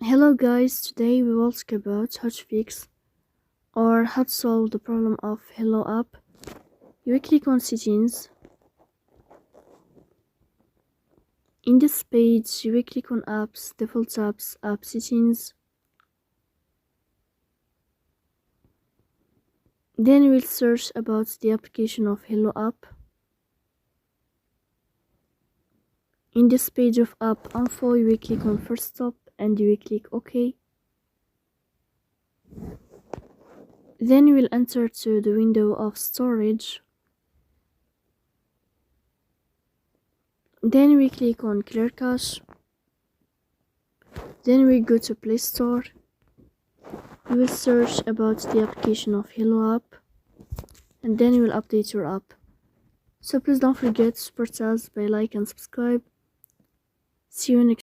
Hello guys, today we will talk about how to fix or how to solve the problem of Hello app. You will click on settings. In this page, you will click on apps, default apps, app settings. Then you will search about the application of Hello app. In this page of app info, you will click on first stop and you will click OK. Then you will enter to the window of storage. Then we click on clear cache. Then we go to Play Store. You will search about the application of Hello app and then you will update your app. So please don't forget to support us by like and subscribe. See you next